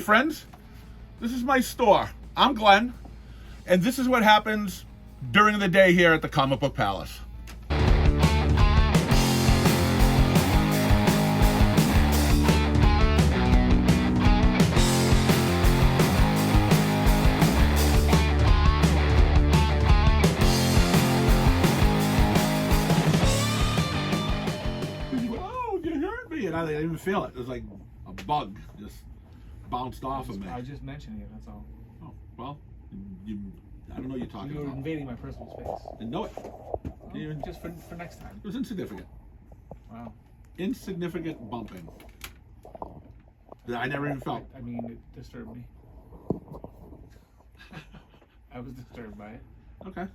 friends. This is my store. I'm Glenn, and this is what happens during the day here at the Comic Book Palace. Oh, you hurt me, and I didn't even feel it. It was like a bug just bounced off of me. I was just mentioning it, that's all. Oh, well, I don't know what you're talking You were about. invading my personal space. I know it. Oh, Even- just for next time. It was insignificant. Wow. Insignificant bumping that I never even felt. I mean, it disturbed me. I was disturbed by it. Okay.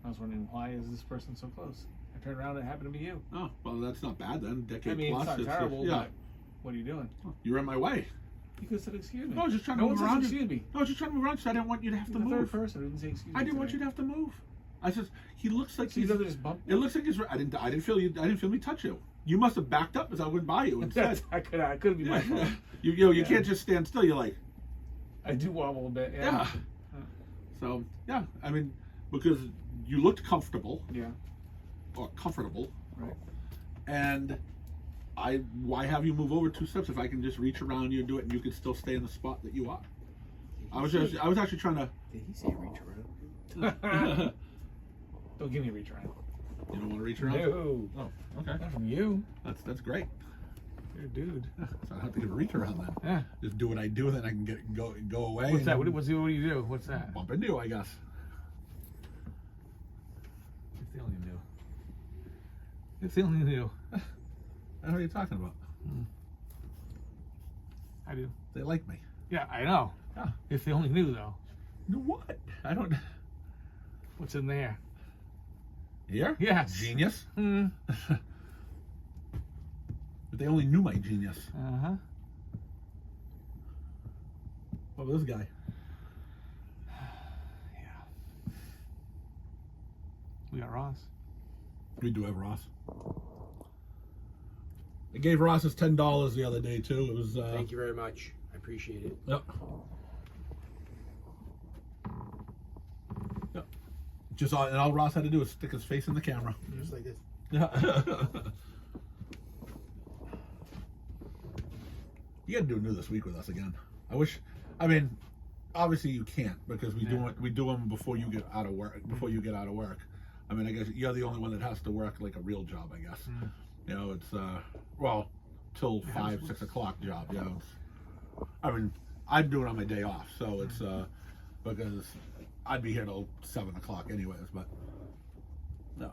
I was wondering, why is this person so close? I turned around and it happened to be you. Oh, well, that's not bad then. Decade I mean, plus. it's not terrible, yeah. but what are you doing? You're in my way. You could have said, excuse me. No, I was just trying no to move one says around. excuse me. No, I was just trying to move around, so I didn't want you to have to The third move. person who didn't say excuse me. I didn't want you to have to move. I said he looks like So you he's. rather just bump It looks like he's. I didn't feel you. I didn't feel me touch you. You must have backed up as I went by you instead. I could be my fault. You can't just stand still. You're like. I do wobble a bit, yeah. Yeah. So yeah, I mean, because you looked comfortable. Yeah. Or comfortable. Right. And why have you move over 2 steps if I can just reach around you and do it and you can still stay in the spot that you are? I was actually trying to. Did he say reach around? Don't give me a reach around. You don't want to reach around? No. Oh, okay. Not from you. That's great. You're a dude. So I don't have to give a reach around then. Yeah. Just do what I do, then I can go away. What's that? What do you do? What's that? Bump into you, I guess. It's the only new. It's the only new. I don't know what you're talking about. I do. They like me. Yeah, I know. Yeah. It's the only new though. You know what? I don't. What's in there? Here? Yes. Genius. Hmm. But they only knew my genius. Uh-huh. What about this guy? Yeah. We got Ross. We do have Ross. I gave Ross his $10 the other day too. It was. Thank you very much. I appreciate it. Yep. Yep. Just all Ross had to do was stick his face in the camera. Just like this. Yeah. You got to do new this week with us again. I wish. I mean, obviously you can't because we do them before you get out of work. I mean, I guess you're the only one that has to work like a real job. I guess. You know, it's till 5, 6 o'clock job. Yeah. I mean, I'm doing it on my day off, so it's because I'd be here till 7 o'clock anyways. But no,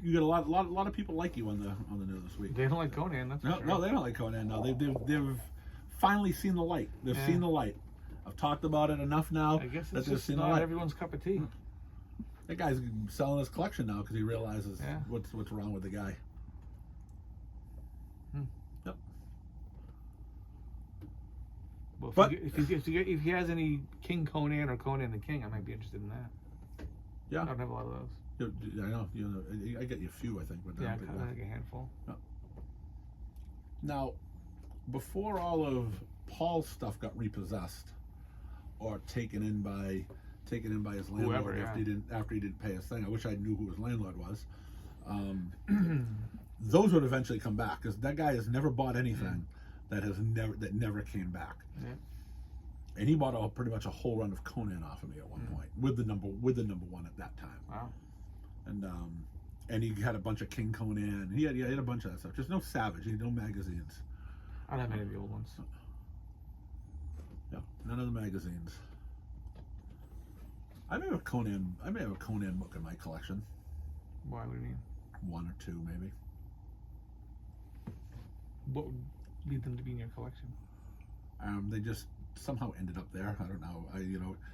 you get a lot of people like you on the news this week. They don't like Conan, that's for sure. No, they don't like Conan. No, they've finally seen the light. They've seen the light. I've talked about it enough now. I guess that it's they've just seen the not light. everyone's cup of tea. That guy's selling his collection now because he realizes Yeah. what's wrong with the guy. Yep. Well, But- if he has any King Conan or Conan the King, I might be interested in that. Yeah. I don't have a lot of those. I know. I get you a few, I think, but Yeah, but, kind of like a handful. Now, before all of Paul's stuff got repossessed or taken in by his landlord Whoever, yeah. after he didn't pay his thing, I wish I knew who his landlord was. Those would eventually come back because that guy has never bought anything that never came back. Yeah. And he bought pretty much a whole run of Conan off of me at one point with the number one at that time. Wow. And he had a bunch of King Conan. He had a bunch of that stuff. Just no Savage. He had no magazines. I don't have any of the old ones. Yeah, none of the magazines. I may have a Conan book in my collection. Why? What do you mean? 1 or 2, maybe. What would lead them to be in your collection? They just somehow ended up there. I don't know.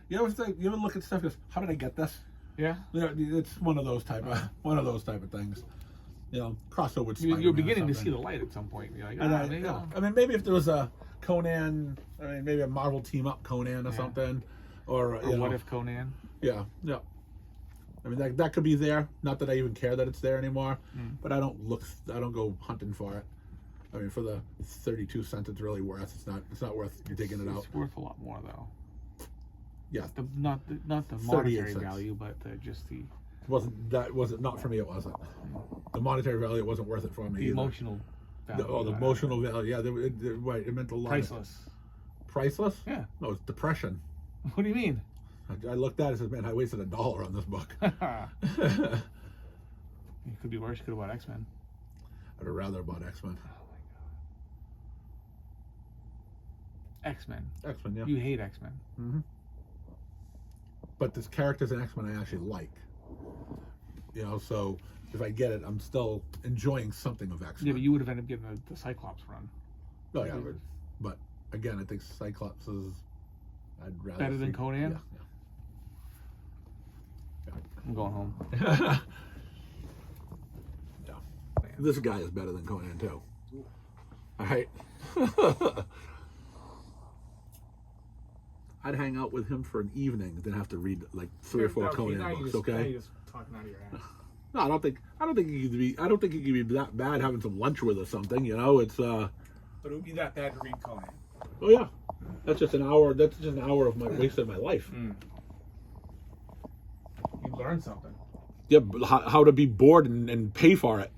You ever look at stuff and goes, how did I get this? Yeah. It's one of those type of things. Crossover with Spider-Man. You're beginning or to something. see the light at some point. You're like, And I mean, maybe if there was a Conan, maybe a Marvel team up Conan or something, or what if Conan? Yeah. I mean, that could be there. Not that I even care that it's there anymore, but I don't go hunting for it. I mean, for the 32 cents it's really worth. It's not worth digging it out. It's worth a lot more though. Yeah, Not the 38 monetary cents. value, but just the wasn't not for me. It wasn't the monetary value. It wasn't worth it for me. the either. emotional value. The emotional value. Yeah, right. It meant a lot. Priceless. Priceless? Yeah. No, it's depression. What do you mean? I looked at it and said, man, I wasted $1 on this book. It could be worse. You could have bought X-Men. I'd have rather bought X-Men. Oh my god. X-Men. X-Men, yeah. You hate X-Men. Mm-hmm. But there's characters in X-Men I actually like. You know, so if I get it, I'm still enjoying something of X-Men. Yeah, but you would have ended up getting the Cyclops run. Oh, yeah. But again, I think Cyclops is... I'd rather Better than see- Conan? Yeah. I'm going home. Yeah. This guy is better than Conan, too. All right. I'd hang out with him for an evening, then have to read like 3 or 4 Conan books. Now Okay. you're just talking out of your ass. No, I don't think he could be. I don't think he could be that bad having some lunch with or something. You know, it's. But it would be that bad to read Conan. Oh yeah, that's just an hour. That's just an hour of my wasted my life. You learn something. Yeah, but how to be bored and pay for it.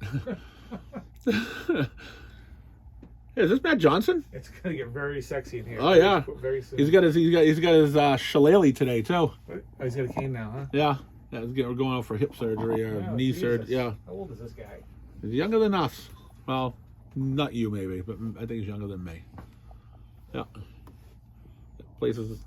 Hey, is this Matt Johnson? It's gonna get very sexy in here. Oh yeah, Very soon. he's got his shillelagh today too. Oh, he's got a cane now, huh? Yeah, we're going out for hip surgery or Oh, knee Jesus. surgery. Yeah, How old is this guy? he's younger than us. Well, not you maybe, but I think he's younger than me. Yeah, place is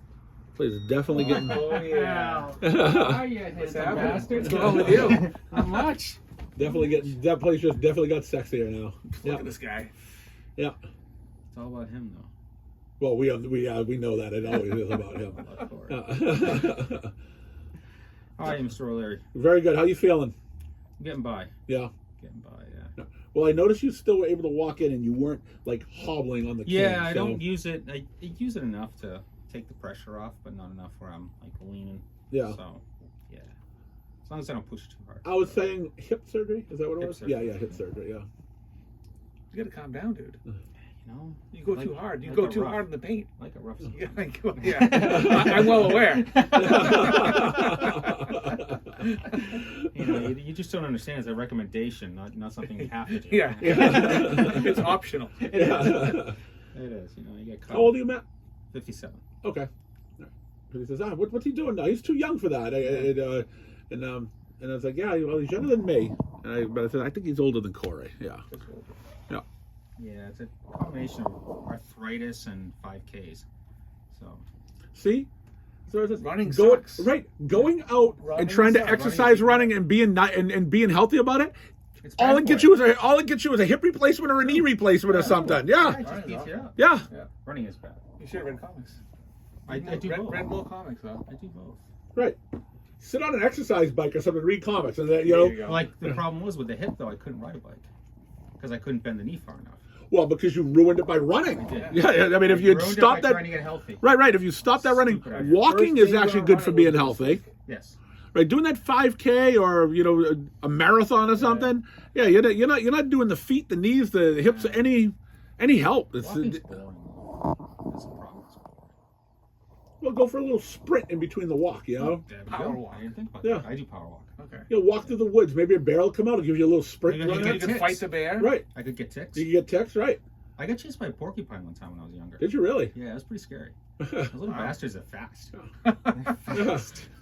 definitely getting. Oh yeah. How are you, What's handsome happening? bastard? What's going on with you? Not much. Definitely getting that place just definitely got sexier now. Look at this guy. Yeah. It's all about him, though. Well, we know that it always is about him. Of course. Yeah. How are you, Mr. O'Leary? Very good. How you feeling? Getting by. Yeah. Getting by, yeah. Well, I noticed you still were able to walk in and you weren't like hobbling on the cane. Yeah, I so- don't use it. I use it enough to take the pressure off, but not enough where I'm like leaning. Yeah. So, yeah. As long as I don't push too hard. I was saying hip surgery. Is that what it Hip was? surgery. Yeah, hip surgery. Yeah. You gotta calm down, dude. You know? You go like- too hard. You like go a too rough- hard in the paint. Like a rough Yeah, I'm well aware. You know, you just don't understand. It's a recommendation, not something you have to do. Yeah. It's optional. It is. It is. You know, you get caught. How old are you, Matt? 57. Okay. All right. He says, what's he doing now? He's too young for that. And I was like, yeah, well, he's younger than me. But I said, I think he's older than Corey. Yeah. Yeah. Yeah, it's a combination of arthritis and 5Ks. So, See? So I said, Running go, sucks. Right. Going out Running and trying to sucks. exercise running and being and being healthy about it. it's All bad it for gets you is a hip replacement or a knee replacement or something. Yeah, Yeah. it just beats you up. Yeah. Running is bad. You should have read comics. I do both. Read more comics, though. I do both. Right. Sit on an exercise bike or something, read comics, and then, There you go. Like, the problem was with the hip, though, I couldn't ride a bike. Because I couldn't bend the knee far enough. well, because you ruined it by running. I did. Yeah, I mean, if you Ruined it stopped by that, trying to get healthy. right. If you stop that running, Stupid idea. walking First is thing actually about good for running being was healthy. Yes. Right, doing that 5K or a marathon or something. Yeah, you're not doing the feet, the knees, the hips, any help. It's, Walking's boring. That's a problem. It's boring. well, go for a little sprint in between the walk. You know, There we Power go. walk. I didn't think about Yeah. that. I do power walk. Okay. walk through the woods. Maybe a bear will come out and give you a little sprint. Maybe run you out. You can fight the bear. Right, I could get ticks. you can get ticks. Right? I got chased by a porcupine one time when I was younger. Did you really? Yeah, it was pretty scary. Those little bastards are fast.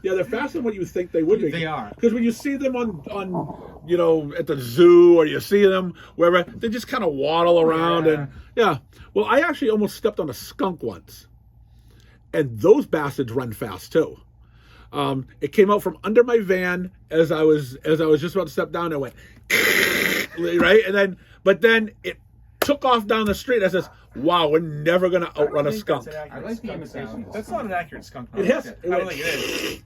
Yeah, they're faster than what you think they would be. They are. Because when you see them on at the zoo or you see them wherever, they just kind of waddle around and yeah. Well, I actually almost stepped on a skunk once, and those bastards run fast too. It came out from under my van as I was just about to step down. I went right, but then it took off down the street. I says, "Wow, we're never gonna outrun a skunk." I like the imitation. That's not an accurate skunk. It has. I don't think it is.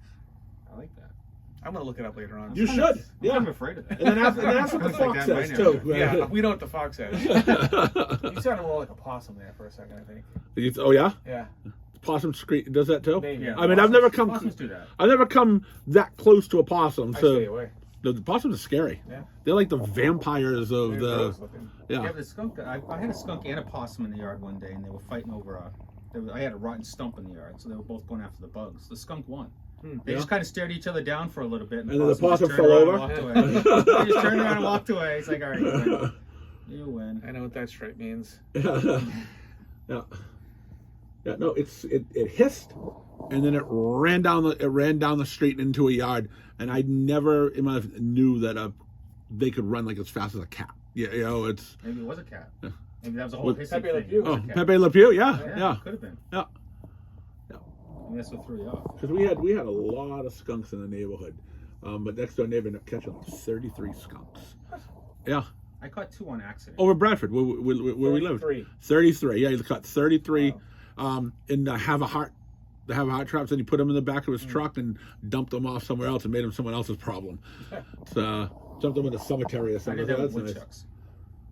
I like that. I'm gonna look it up later on. You should. Yeah. I'm afraid of that. And then that's what the Sounds fox like that says right too. Yeah, we know what the fox says. You sounded more like a possum there for a second, I think. Oh yeah, Yeah. possum scream does that too. Maybe. Yeah, I mean, I've never possums do that. come that close to a possum. I So stay away. The possums are scary. Yeah. They're like the vampires of They're the. gross looking. Yeah, Yeah. but the skunk. I had a skunk and a possum in the yard one day, and they were fighting over I had a rotten stump in the yard, so they were both going after the bugs. The skunk won. They Yeah. just kind of stared each other down for a little bit, And then the possum just fell turned around over? and walked away. They just turned around and walked away. It's like, all right, you win. You win. I know what that stripe means. Yeah. Yeah. No, it hissed, and then it ran down the street into a yard, and I never in my life knew that they could run like as fast as a cat. Yeah, you know, it's. Maybe it was a cat. Yeah. Maybe that was a whole With hissing Pepe Le thing. Pew. Oh, Okay. Pepe Le Pew. Yeah. Yeah. Could have been. Yeah. Maybe that's what threw you off. Because we had a lot of skunks in the neighborhood, but next door neighbor ended up catching like 33 skunks. Yeah, I caught 2 on accident. over Bradford where we lived. 33. Yeah, he caught 33. And have a heart traps, and he put them in the back of his truck and dumped them off somewhere else and made them someone else's problem. So dumped them in a cemetery or I something. did that That's with nice. woodchucks.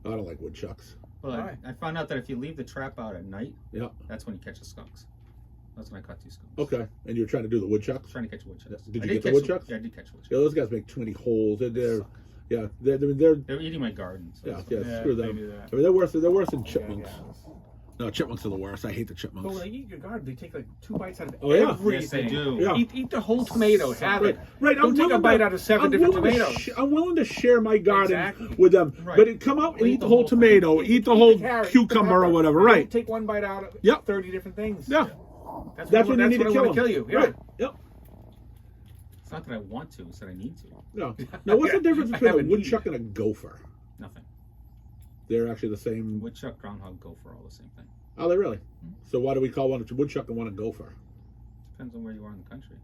I don't like woodchucks. Well, Why? I found out that if you leave the trap out at night, Yeah. that's when you catch the skunks. That's when I caught 2 skunks. Okay. And you were trying to do the woodchucks? Trying to catch woodchucks. Did I you get the catch woodchucks? Yeah, I did catch woodchucks. Yeah, those guys make too many holes. They're Suck. yeah, they're They're eating my garden. So yeah, it's yeah, fine. screw they them. do that. I mean, they're worse than chipmunks. Yeah. No, chipmunks are the worst. I hate the But chipmunks. when they eat your garden, they take like 2 bites out of Oh, yeah. everything. Yes, they do. Yeah. Eat the whole tomato. Have it. Right, Don't take a bite out of 7 different tomatoes. I'm willing to share my garden Exactly. with them, Right. but come out and Eat eat the the whole whole tomato, eat the whole carrot, eat the cucumber or pepper. whatever. Don't Right? take 1 bite out of Yep. 30 different things. Yeah. That's when you need to I kill want them. to kill you. Yeah. Right. Yep. It's not that I want to, it's that I need to. No. Now, what's the difference I between have a a need. woodchuck and a gopher? Nothing. They're actually the same. Woodchuck, groundhog, gopher, all the same thing. Are they really? So why do we call one a woodchuck and one a gopher? Depends on where you are in the country.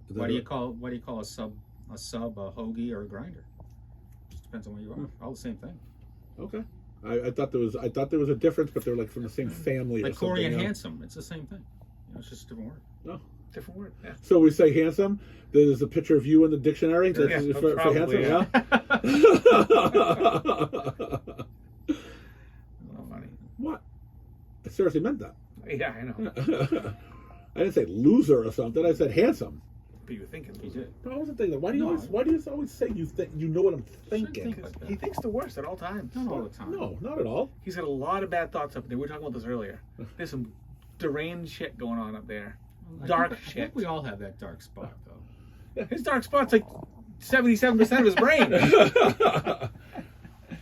Is that Why do you it? call a sub, a hoagie, or a grinder? Just depends on where you are. All the same thing. Okay. I thought there was a difference, but they're like from the same family. Like or something, Corey and you know? Handsome, it's the same thing. You know, it's just a different word. No. Different word. Yeah. So we say handsome. There's a picture of you in the dictionary. That's Yeah, for probably, handsome. yeah. Yeah. Oh, funny. What? I seriously meant that. Yeah, I know. I didn't say loser or something. I said handsome. But you were thinking. You did. No, I wasn't thinking that. Why do you No. always say you think you know what I'm thinking? think like that. He thinks the worst at all times. Not all the time. No, not at all. He's got a lot of bad thoughts up there. We were talking about this earlier. There's some deranged shit going on up there. Dark I shit. think we all have that dark spot, though. His dark spot's like 77% of his brain.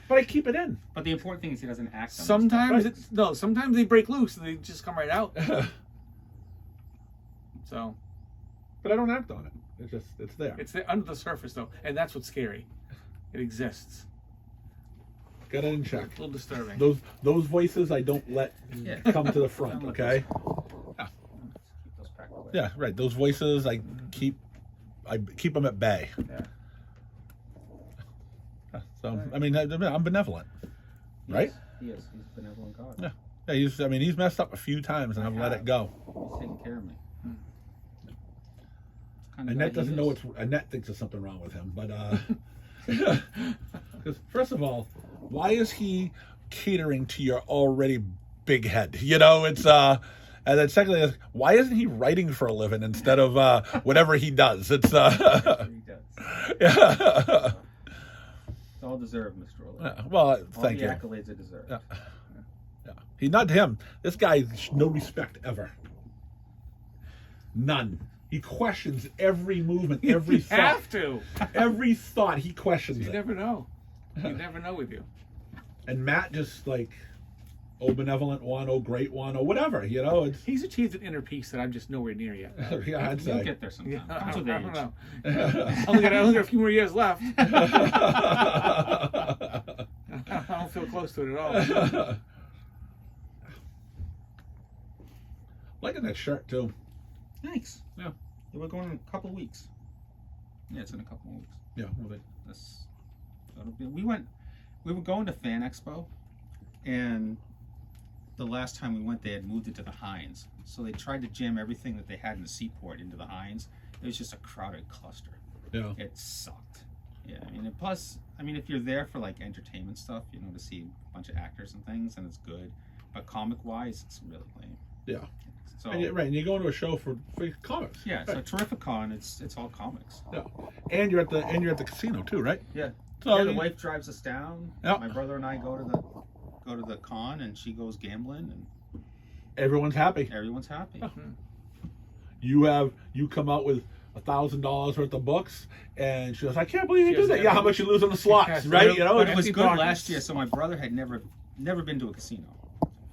But I keep it in. But the important thing is he doesn't act on Sometimes Right. sometimes they break loose and they just come right out. So But I don't act on it. It's there. it's under the surface though, and that's what's scary. It exists. Got it in check. A little disturbing. Those voices I don't let Yeah. come to the front. Don't let Okay. Keep those cracked away. Yeah, right. Those voices I keep them at bay. Yeah. So I mean I'm benevolent, right? He is. He's a benevolent God. Yeah. Yeah, he's messed up a few times and I've let it go. He's taking care of me. Kind of Annette guy he doesn't know is. Annette thinks there's something wrong with him, but because first of all, why is he catering to your already big head? You know, it's and then secondly, why isn't he writing for a living instead of whatever he does? It's He does. yeah. It's all deserved, Mr. O'Leary. Well, All thank the you. accolades are deserved. Yeah. He's not him. This guy, no respect ever. None. He questions every movement, every You thought. have to. Every thought he questions You it. never know. You never know with you. And Matt just like, oh benevolent one, oh great one, or whatever. You know, it's He's achieved an inner peace that I'm just nowhere near yet. yeah, I'd You'll say. get there sometime. Yeah, Comes with I age. don't know. I only got a few more years left. I don't feel close to it at all. Liking that shirt too. Thanks. Yeah. We're going in a couple weeks. Yeah, it's in a couple of weeks. Yeah. Well, We were going to Fan Expo, and the last time we went, they had moved it to the Heinz. So they tried to jam everything that they had in the Seaport into the Heinz. It was just a crowded cluster. yeah. It sucked. Yeah, I mean, and plus, if you're there for like entertainment stuff, to see a bunch of actors and things, and it's good. But comic-wise, it's really lame. Yeah. So And and you're going to a show for comics. yeah, it's Right. a terrific con. It's all comics. Yeah. And you're at the casino too, right? Yeah. So Yeah, the you- wife drives us down. Yeah. My brother and I go to the con, and she goes gambling, and everyone's happy. everyone's happy. You come out with $1,000 worth of books, and she goes, "I can't believe you She did has that." Yeah, how every- much you lose on the slots, Yeah, right? You know, But it was empty good pockets. last year. So my brother had never been to a casino.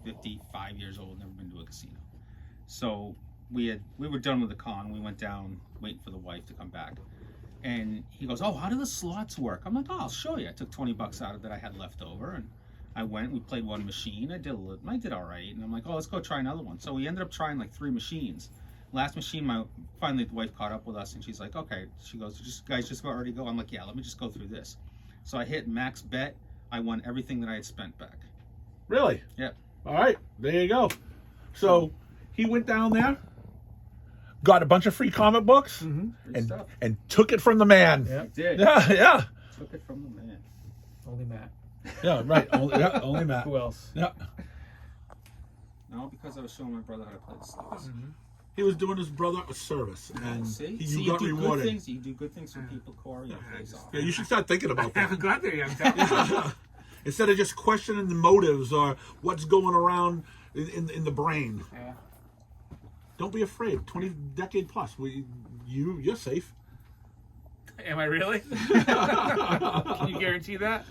55 years old, never been to a casino. So we were done with the con. We went down waiting for the wife to come back, and he goes, "Oh, how do the slots work?" I'm like, "Oh, I'll show you." I took $20 out of that I had left over, and I went. We played one machine. I did all right, and I'm like, "Oh, let's go try another one." So we ended up trying like 3 machines. Last machine, finally the wife caught up with us, and she's like, "Okay." She goes, "Guys, just already go." I'm like, "Yeah, let me just go through this." So I hit max bet. I won everything that I had spent back. really? Yeah. All right, there you go. So he went down there, got a bunch of free comic books, Good and stuff. and took it from the man. Yeah. I did. Yeah. Took it from the man. Only Matt. Yeah, right. Only Matt. Who else? Yeah. No, because I was showing my brother how to play the slots. He was doing his brother a service, and See, you you got do rewarded. good things. You do good things for people, Corey. It pays off. Yeah, you should start thinking about I haven't that. got there yet. I'm telling you. Instead of just questioning the motives or what's going around in the brain. Yeah. Don't be afraid. 20-decade plus. You're safe. Am I really? Can you guarantee that?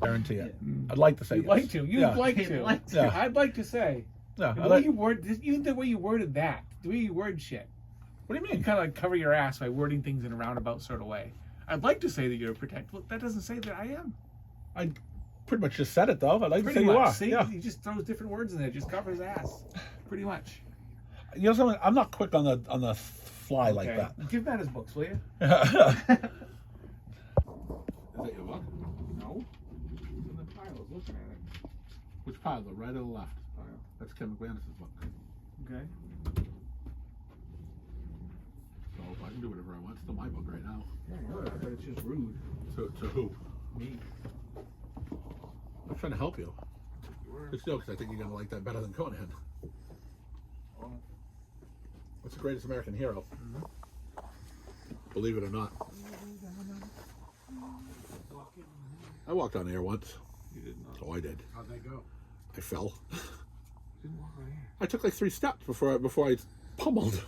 Guarantee it. I'd like to say You'd yes. like to. You'd Yeah. like You'd to. like to. Yeah. I'd like to say. Yeah. The way you word, even the way you worded that, the way you word shit, What do you you mean? kind of like cover your ass by wording things in a roundabout sort of way. I'd like to say that you're protected. Well, that doesn't say that I am. I pretty much just said it though. I'd like to Pretty say much. you are. See, Yeah. he just throws different words in there. Just covers ass. Pretty much. You know something? I'm not quick on the fly like Okay. that. Give Matt his books, will you? Is that your book? No. It's in the pile. I was looking at it. Which pile? The right or the left? That's Kevin McManus's book. Okay. So I can do whatever I want. It's still my book right now. Yeah, I know that, but it's just rude. To who? Me. I'm trying to help you. It's no, because I think you're gonna like that better than Conan. What's the greatest American hero? Believe it or not. I walked on air once. You did not. Oh, I did. How'd that go? I fell. Didn't walk right here. I took like 3 steps before I pummeled.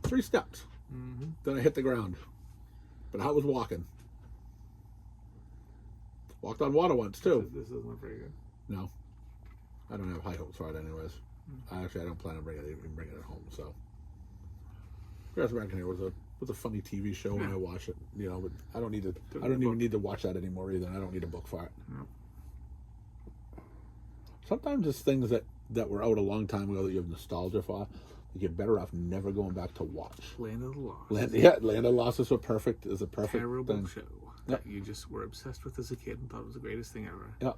3 steps. Then I hit the ground. But I was walking. Walked on water once too. This doesn't look very good. No, I don't have high hopes for it anyways. I don't plan on bringing it home. So, Greatest American Hero was a funny TV show when I watched it. You know, but I don't even need to watch that anymore either. And I don't need a book for it. No. Sometimes it's things that were out a long time ago that you have nostalgia for. Like you're better off never going back to watch. Land of the Lost. Land of Lost is a perfect Terrible thing. show Yep. that you just were obsessed with as a kid and thought it was the greatest thing ever. Yeah.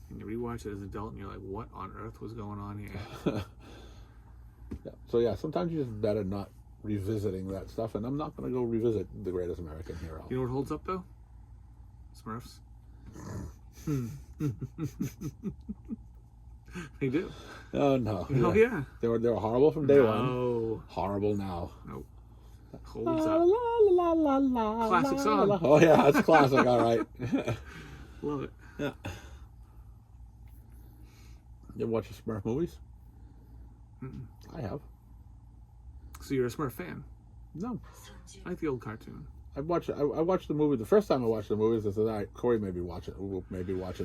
And you rewatch it as an adult and you're like, what on earth was going on here? Yeah. So yeah, sometimes you just better not revisiting that stuff, and I'm not going to go revisit The Greatest American Hero. You know what holds up though? Smurfs. They do. Oh no! Oh yeah. They were horrible from day one. No. Horrible now. Nope. La, Holds la, up. la, la, la, Classic la, song. la. Oh yeah, it's classic. All right. Love it. Yeah. You ever watch the Smurf movies? I have. So you're a Smurf fan? No, I like the old cartoon. I watched the movie. The first time I watched the movies, I said, "All right, Corey may be watching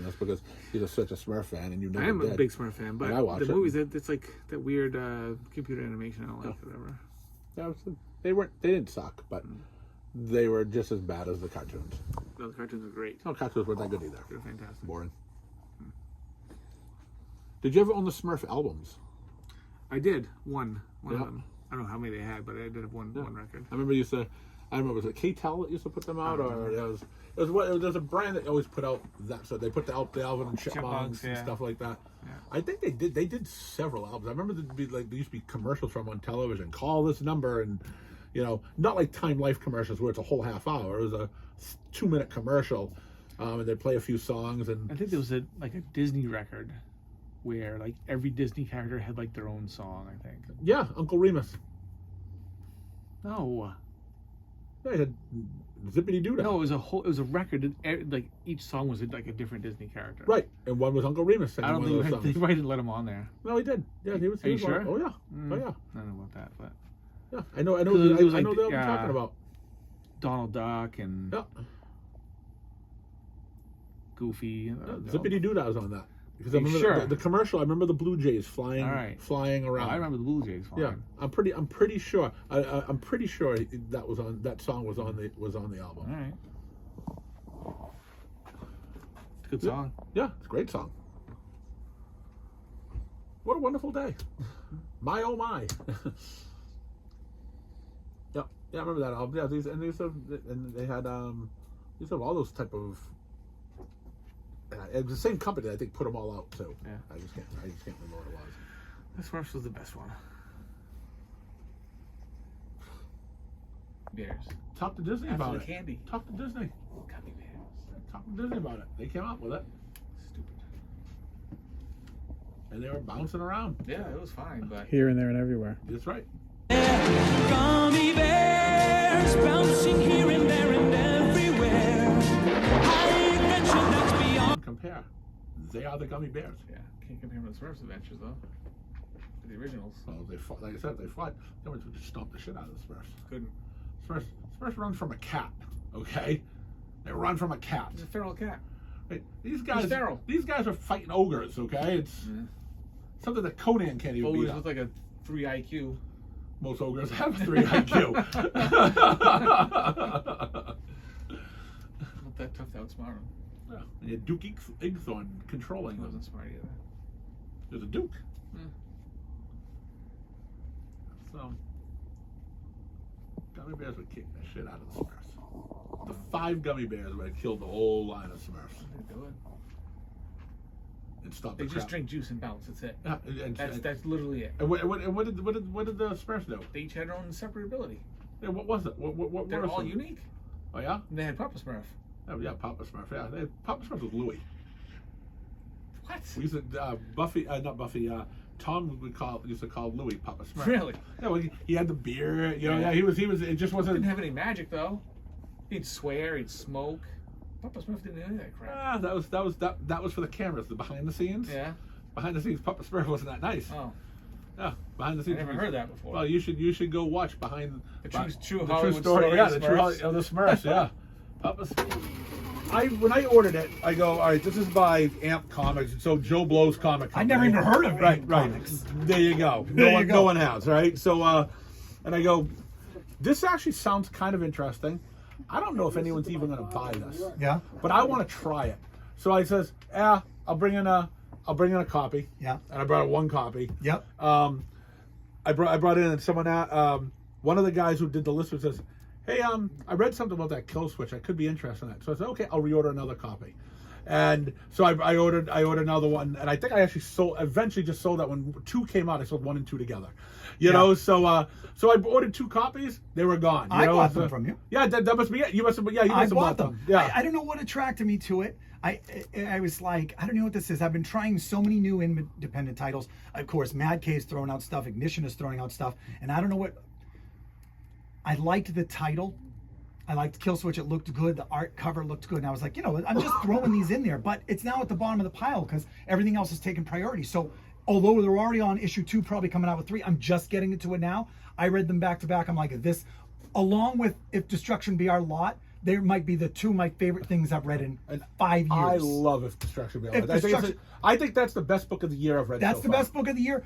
this because he's such a Smurf fan, and you never I am did." a big Smurf fan, but And I watch the it. movies, it's like that weird computer animation. I don't like whatever. They didn't suck, but they were just as bad as the cartoons. No, the cartoons are great. No, cartoons weren't that good either. They're fantastic. Boring. Did you ever own the Smurf albums? I did one Yeah. of them. I don't know how many they had, but I did have one record. I remember was it K-Tel that used to put them out, or it was a brand that always put out that. So they put the Alvin and Chipmunks and yeah. stuff like that. Yeah. I think they did several albums. I remember there used to be commercials from on television. Call this number, and not like Time Life commercials where it's a whole half hour. It was a 2-minute commercial, and they'd play a few songs. And I think there was a Disney record where like every Disney character had like their own song. I think. Yeah, Uncle Remus. No. Yeah, he had Zippity Doo Dah. No, it was a whole. It was a record. Like each song was like a different Disney character. Right, and one was Uncle Remus singing I don't one of those think songs. they probably didn't let him on there. No, he did. Yeah, he was. Are you was on- sure? Oh yeah. Oh yeah. I don't know about that, but Yeah, I know. I know. 'Cause it was I like know what the- I'm talking about. Donald Duck and Yeah, Goofy. Zippity Doo Dah was on that because I You remember sure? the commercial. I remember the Blue Jays flying, All right. flying Oh, around. I remember the Blue Jays. Fine. Yeah, I'm pretty sure. I'm pretty sure that was on. That song was on the album. All right. It's a good Yeah. song. Yeah, it's a great song. What a wonderful day. My oh my. Yeah, I remember that album. Yeah, these and they had these have all those type of. It was the same company that I think put them all out too. Yeah. I just can't remember what it was. The Smurfs was the best one. Bears. Talk to Disney After about the it. candy. Talk to Disney. Gummy bears. Talk to Disney about it. They came out with it, Stupid. and they were bouncing around. Yeah, it was fine, but Here and there and everywhere. That's right. Gummy bears bouncing here and there and everywhere. High adventure that's beyond. Compare. They are the Gummy Bears. yeah, can't compare them to the Smurfs Adventures though. To the originals. Well, they fought, like I said, they fought. They would just stomp the shit out of the Smurfs. Couldn't. Smurfs run from a cat. Okay, they run from a cat. It's a feral cat. Right? These guys. feral. These guys are fighting ogres. Okay, it's something that Conan can't even beat Always up. with like a 3 IQ. Most ogres have 3 IQ. Not that tough to outsmart him. Yeah. And you had Duke Igthorn controlling He them. wasn't smart either. There's a Duke. Hmm. So, Gummy Bears would kick the shit out of the Smurfs. The 5 Gummy Bears would have killed the whole line of Smurfs They do it. and stopped They the just crap. drink juice and bounce. That's it. Yeah, and That's literally it. what did the Smurfs do? They each had their own separate ability. Yeah, what was it? What They're were all some- unique. Oh yeah? And they had Papa Smurf. Oh yeah, Papa Smurf. Yeah, Papa Smurf was Louis. What? We used to not Buffy. Tom used to call Louis Papa Smurf. Really? Yeah, well, he had the beard. You know, Yeah. yeah, he was. It just wasn't. Didn't have any magic though. He'd swear. He'd smoke. Papa Smurf didn't do any of that crap. That was for the cameras, the behind the scenes. Yeah. Behind the scenes, Papa Smurf wasn't that nice. Oh, Yeah, behind the I scenes. never heard that before. Well, you should go watch behind The behind- true the Hollywood story. story Yeah, of the true Smurfs. of the Smurfs. Yeah, Papa. When I ordered it, I go, all right, this is by Amp Comics. So Joe Blow's comic company. I never even heard of Right, Amp right. Comics. There you go. There you No go. one has, right? So, and I go, this actually sounds kind of interesting. I don't know if anyone's even going to buy this. Yeah. But I want to try it. So I says, I'll bring in a copy. Yeah. And I brought 1 copy. Yep. I brought in and someone one of the guys who did the list says, hey, I read something about that kill switch. I could be interested in that. So I said, okay, I'll reorder another copy. And so I ordered another one, and I think I actually eventually just sold that when 2 came out. I sold 1 and 2 together, you know. So I ordered 2 copies. They were gone. I know? bought So- them from you. Yeah, that must be it. You must have. Yeah, you I must have bought them. Yeah. I don't know what attracted me to it. I was like, I don't know what this is. I've been trying so many new independent titles. Of course, Mad Cave's throwing out stuff. Ignition is throwing out stuff. And I don't know what... I liked the title. I liked Kill Switch. It looked good. The art cover looked good. And I was like, I'm just throwing these in there. But it's now at the bottom of the pile because everything else is taking priority. So although they're already on issue 2, probably coming out with 3, I'm just getting into it now. I read them back to back. I'm like, this, along with If Destruction Be Our Lot, they might be the 2 of my favorite things I've read in 5 years. I love If Destruction Be Our If Lot. Destruction- I think that's the best book of the year I've read. That's so the far. best book of the year.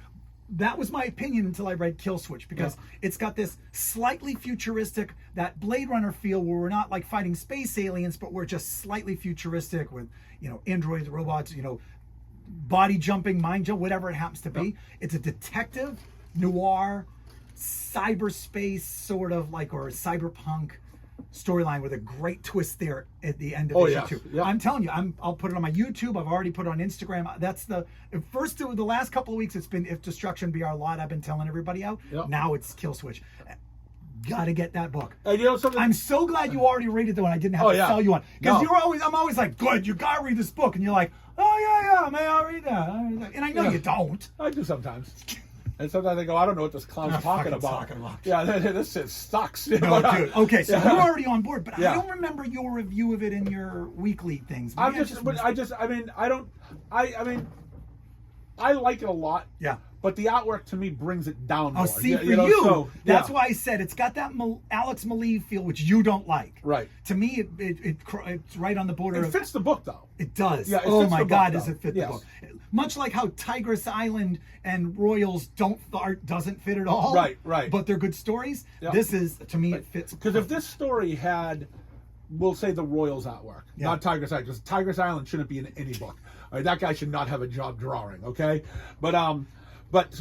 That was my opinion until I read Kill Switch because it's got this slightly futuristic, that Blade Runner feel where we're not like fighting space aliens, but we're just slightly futuristic with, androids, robots, body jumping, mind jump, whatever it happens to be. It's a detective, noir, cyberspace sort of like, or cyberpunk storyline with a great twist there at the end of issue 2. Yeah. I'm telling you, I'll put it on my YouTube. I've already put it on Instagram. That's the last couple of weeks. It's been If Destruction Be Our Lot. I've been telling everybody out. Yeah. Now it's Kill Switch. gotta get that book. And you know something? I'm so glad you already read it though, and I didn't have Oh, to yeah. sell you one. Because No. I'm always like, good, you gotta read this book, and you're like, oh yeah, man, I'll read that. And I know Yeah. you don't. I do sometimes. And sometimes I go, I don't know what this clown's talking about. Yeah, this shit sucks. No, dude. Okay, so Yeah. you're already on board, but Yeah. I don't remember your review of it in your weekly things. I Maybe like it a lot. Yeah. But the artwork to me brings it down Oh, more. see, You- for you know, you, so, that's yeah. why I said it's got that Alex Maleev feel, which you don't like. Right. To me, it's right on the border It of. fits the book though. It does. Yeah, it Oh fits my the book, God, though. does it fit Yes. the book? Much like how Tigress Island and Royals the art doesn't fit at all. Right, right. But they're good stories. Yeah. This is, to me, it fits. Because if this story had, we'll say the Royals artwork, Yeah. not Tigress Island, because Tigress Island shouldn't be in any book. All right, that guy should not have a job drawing. Okay, but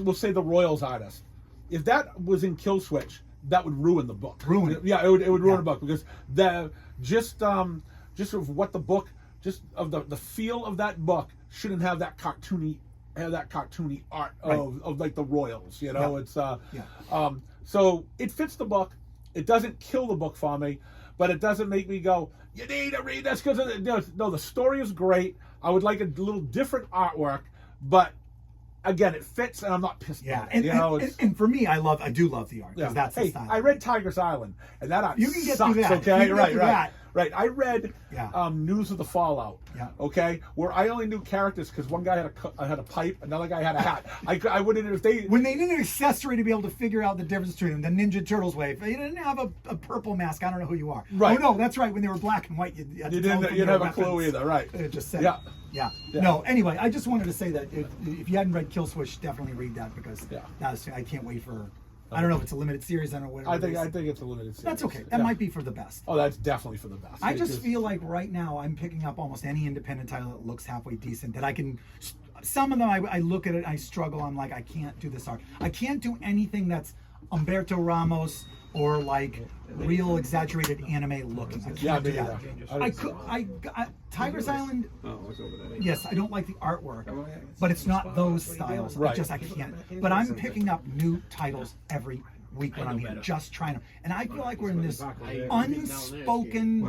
we'll say the Royals artist. If that was in Kill Switch, that would ruin the book. Ruin it. Yeah, it would ruin Yeah. the book because just of what the book, just of the feel of that book shouldn't have that cartoony art Right. of like the Royals. You know, Yeah. it's so it fits the book. It doesn't kill the book for me, but it doesn't make me go, you need to read this because no, the story is great. I would like a little different artwork, but again, it fits, and I'm not pissed. Yeah, about it. and for me, I do love the art because that's the Hey, style. I read Tigress Island, and that art You can get sucks, through that. okay? You can get Right, through right, that. right. I read Yeah. News of the Fallout. Yeah. Okay, where I only knew characters because one guy had a pipe, another guy had a hat. I wouldn't if they. When they needed an accessory to be able to figure out the difference between them, the Ninja Turtles way. If they didn't have a purple mask, I don't know who you are. Right. Oh no, that's right. When they were black and white, you You didn't have a clue either, right? It just said. Yeah. Yeah. Yeah. No. Anyway, I just wanted to say that if you hadn't read Kill Switch, definitely read that because Yeah. I can't wait for. I don't know if it's a limited series. I don't know what. I think it's a limited series. That's okay. That Yeah. might be for the best. Oh, that's definitely for the best. I just feel like right now I'm picking up almost any independent title that looks halfway decent that I can. Some of them I look at it, I struggle. I'm like, I can't do this art. I can't do anything that's Humberto Ramos or like real exaggerated anime looking. I can't Yeah, do me that. either. I could. Tigress Island. Oh, it's over there. Yes, I don't like the artwork, but it's not those styles. Right. I can't. But I'm picking up new titles every week when I'm here, just trying to. And I feel like we're in this unspoken,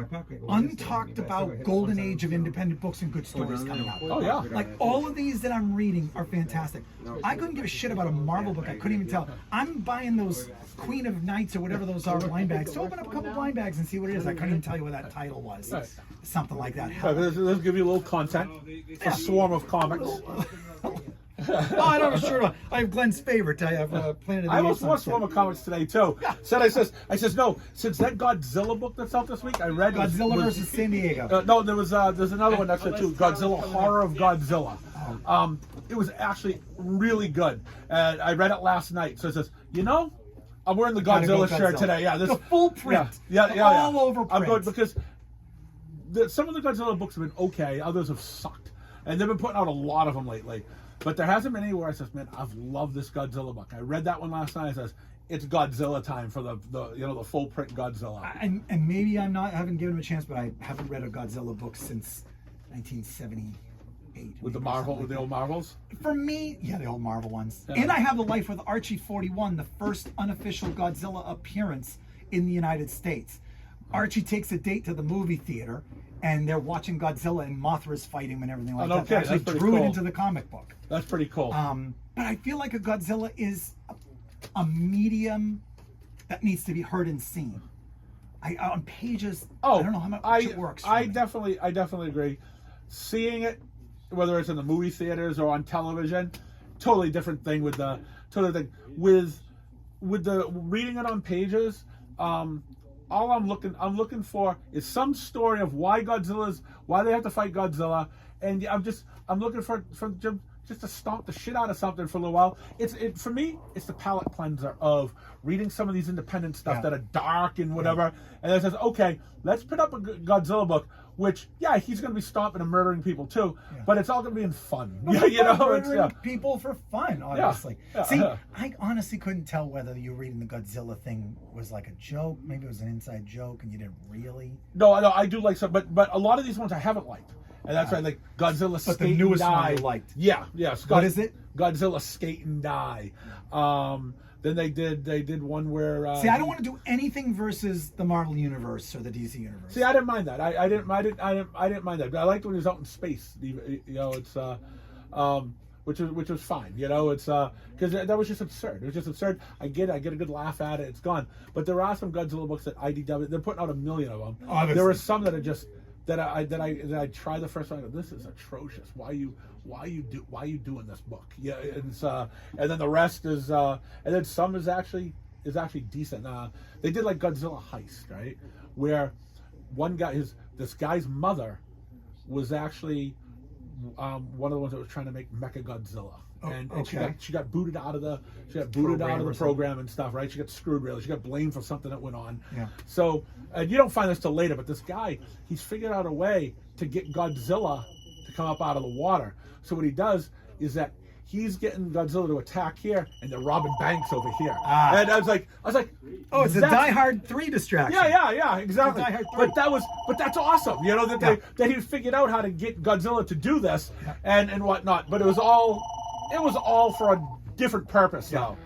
untalked about golden age of independent books and good stories coming out. Oh yeah. Like all of these that I'm reading are fantastic. I couldn't give a shit about a Marvel book. I couldn't even tell. I'm buying those Queen of Knights or whatever those are blind bags. So open up a couple blind bags and see what it is. I couldn't even tell you what that title was. Right. Something like that. Let's give you a little content for Swam of Comics. Oh, I don't know. Sure, I have Glenn's favorite. I have Planet of the I almost Apes on watched set. Swam of Comics today too. I says no. Since that Godzilla book that's out this week, I read Godzilla versus San Diego. No, there's another one that's it too. Godzilla, Horror of Godzilla. It was actually really good. I read it last night. So it says, I'm wearing the Gotta go Godzilla shirt Godzilla. today. Yeah, this The full print. Yeah, All over I'm print. good because some of the Godzilla books have been okay. Others have sucked, and they've been putting out a lot of them lately. But there hasn't been anywhere I says, man, I've loved this Godzilla book. I read that one last night. It says it's Godzilla time for the full print Godzilla. And maybe I haven't given him a chance, but I haven't read a Godzilla book since 1978. With the maybe, with the old Marvels. For me, yeah, the old Marvel ones. Yeah. And I have the Life with Archie 41, the first unofficial Godzilla appearance in the United States. Archie takes a date to the movie theater, and they're watching Godzilla, and Mothra's fighting him and everything like that. Okay, They actually that's pretty drew it cool. into the comic book. That's pretty cool. But I feel like a Godzilla is a medium that needs to be heard and seen. On pages, I don't know how much it works. for I me. definitely agree. Seeing it, whether it's in the movie theaters or on television, totally different thing with the reading it on pages. All I'm looking for is some story of why they have to fight Godzilla, and I'm looking for just to stomp the shit out of something for a little while. For me, it's the palate cleanser of reading some of these independent stuff that are dark and whatever. And it says, okay, let's put up a Godzilla book, which he's going to be stomping and murdering people too, but it's all going to be in fun. Murdering people for fun, obviously. Yeah. See, I honestly couldn't tell whether you reading the Godzilla thing was like a joke. Maybe it was an inside joke, and you didn't really. No, I do like some, but a lot of these ones I haven't liked. And that's right, like Godzilla Skate the newest and Die. one you liked. Yeah. What is it? Godzilla Skate and Die. Then they did one where. See, I don't want to do anything versus the Marvel universe or the DC universe. See, I didn't mind that. I didn't mind that. But I liked when he was out in space. You know, it's which was fine. You know, it's because that was just absurd. It was just absurd. I get a good laugh at it. It's gone. But there are some Godzilla books that IDW. They're putting out 1 million of them. Oh, there were some that are just that I tried the first one. I go, this is atrocious. Why are you doing this book? Yeah, it's and then the rest is and then some is actually decent. They did like Godzilla Heist, right? Where one guy, this guy's mother was actually one of the ones that was trying to make Mecha Godzilla. And she got booted out of the program and stuff, right? She got screwed really. She got blamed for something that went on. Yeah. So and you don't find this till later, but this guy, he's figured out a way to get Godzilla to come up out of the water. So what he does is that he's getting Godzilla to attack here, and they're robbing banks over here. And I was like, oh, it's a Die Hard 3 distraction. Yeah, exactly. Die Hard 3. But that's awesome. You know that that he figured out how to get Godzilla to do this and whatnot. But it was all for a different purpose, though.